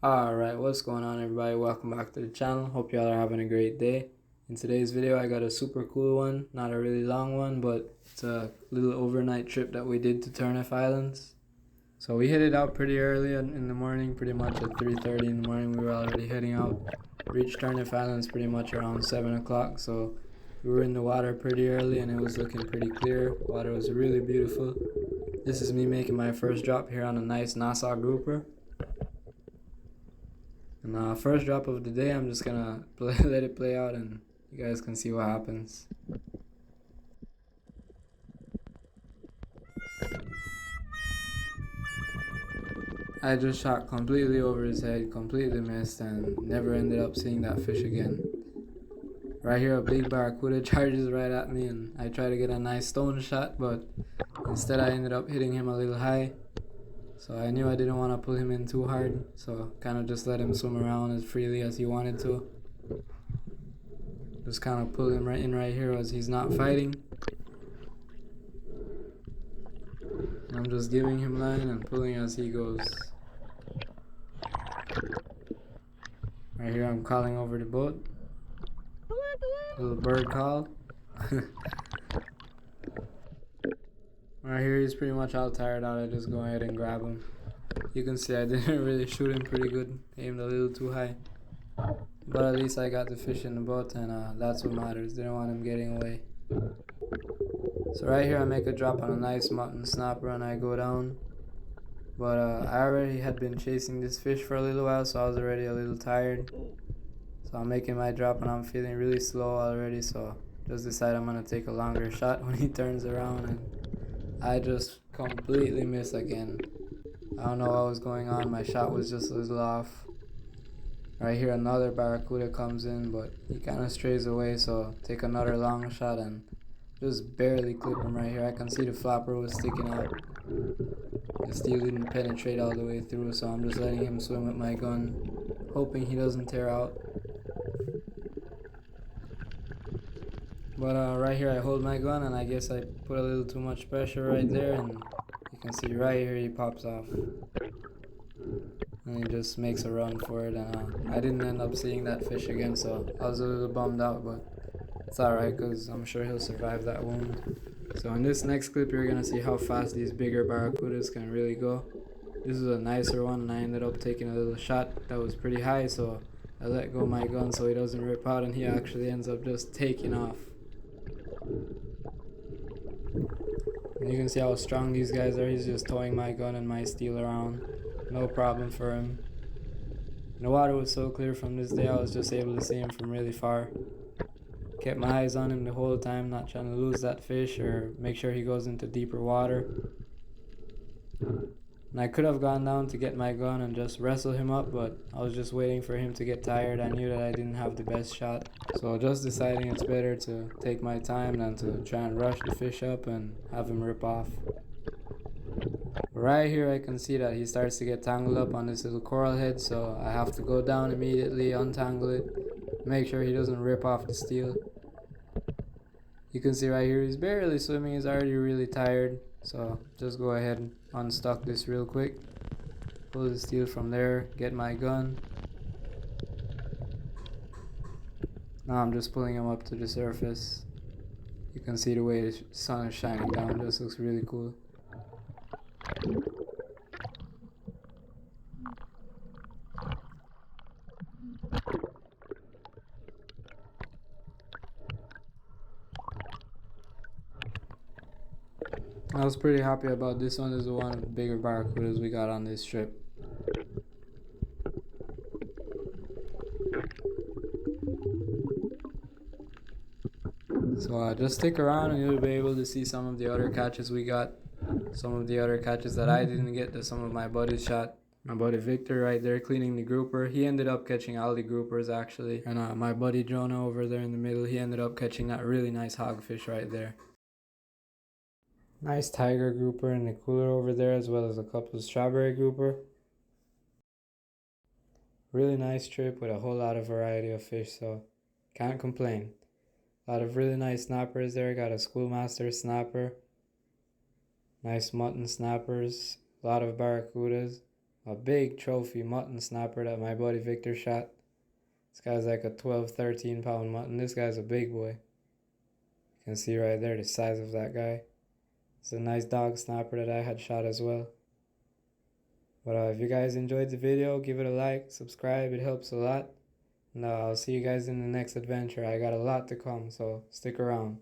Alright, what's going on everybody? Welcome back to the channel. Hope y'all are having a great day. In today's video I got a super cool one, not a really long one, but it's a little overnight trip that we did to Turneffe Islands. So we headed out pretty early in the morning, pretty much at 3:30 in the morning we were already heading out. Reached Turneffe Islands pretty much around 7 o'clock, so we were in the water pretty early and it was looking pretty clear. Water was really beautiful. This is me making my first drop here on a nice Nassau grouper. And first drop of the day, I'm just gonna let it play out and you guys can see what happens. I just shot completely over his head, completely missed, and never ended up seeing that fish again. Right here, a big barracuda charges right at me and I try to get a nice stone shot, but instead I ended up hitting him a little high. So I knew I didn't want to pull him in too hard, so kind of just let him swim around as freely as he wanted to. Just kind of pull him right here as he's not fighting. I'm just giving him line and pulling as he goes. Right here I'm calling over the boat. Little bird call. Right here he's pretty much all tired out. I just go ahead and grab him. You can see I didn't really shoot him pretty good. Aimed a little too high. But at least I got the fish in the boat and that's what matters. Didn't want him getting away. So right here I make a drop on a nice mutton snapper and I go down. But I already had been chasing this fish for a little while, so I was already a little tired. So I'm making my drop and I'm feeling really slow already, so just decide I'm gonna take a longer shot when he turns around, and I just completely miss again. I don't know what was going on, my shot was just a little off. Right here another barracuda comes in, but he kind of strays away, so take another long shot and just barely clip him right here. I can see the flapper was sticking out. The steel didn't penetrate all the way through, so I'm just letting him swim with my gun, hoping he doesn't tear out. But right here I hold my gun and I guess I put a little too much pressure right there, and you can see right here he pops off. And he just makes a run for it, and I didn't end up seeing that fish again, so I was a little bummed out, but it's alright because I'm sure he'll survive that wound. So in this next clip you're gonna see how fast these bigger barracudas can really go. This is a nicer one and I ended up taking a little shot that was pretty high, so I let go my gun so he doesn't rip out, and he actually ends up just taking off. And you can see how strong these guys are. He's just towing my gun and my steel around. No problem for him. And the water was so clear from this day, I was just able to see him from really far. Kept my eyes on him the whole time, not trying to lose that fish or make sure he goes into deeper water. And I could have gone down to get my gun and just wrestle him up, but I was just waiting for him to get tired. I knew that I didn't have the best shot, so just deciding it's better to take my time than to try and rush the fish up and have him rip off. Right here I can see that he starts to get tangled up on this little coral head, so I have to go down immediately, untangle it, make sure he doesn't rip off the steel. You can see right here he's barely swimming, he's already really tired, so just go ahead and unstuck this real quick, pull the steel from there, get my gun. Now I'm just pulling him up to the surface. You can see the way the sun is shining down, just looks really cool. I was pretty happy about this one. This is one of the bigger barracudas we got on this trip. So just stick around and you'll be able to see some of the other catches we got. Some of the other catches that I didn't get that some of my buddies shot. My buddy Victor right there cleaning the grouper. He ended up catching all the groupers actually. And my buddy Jonah over there in the middle, he ended up catching that really nice hogfish right there. Nice tiger grouper in the cooler over there, as well as a couple of strawberry grouper. Really nice trip with a whole lot of variety of fish, so can't complain. A lot of really nice snappers there. Got a schoolmaster snapper, nice mutton snappers, a lot of barracudas, a big trophy mutton snapper that my buddy Victor shot. This guy's like a 12, 13 pound mutton. This guy's a big boy. You can see right there the size of that guy. It's a nice dog snapper that I had shot as well. But if you guys enjoyed the video, give it a like, subscribe, it helps a lot. And I'll see you guys in the next adventure. I got a lot to come, so stick around.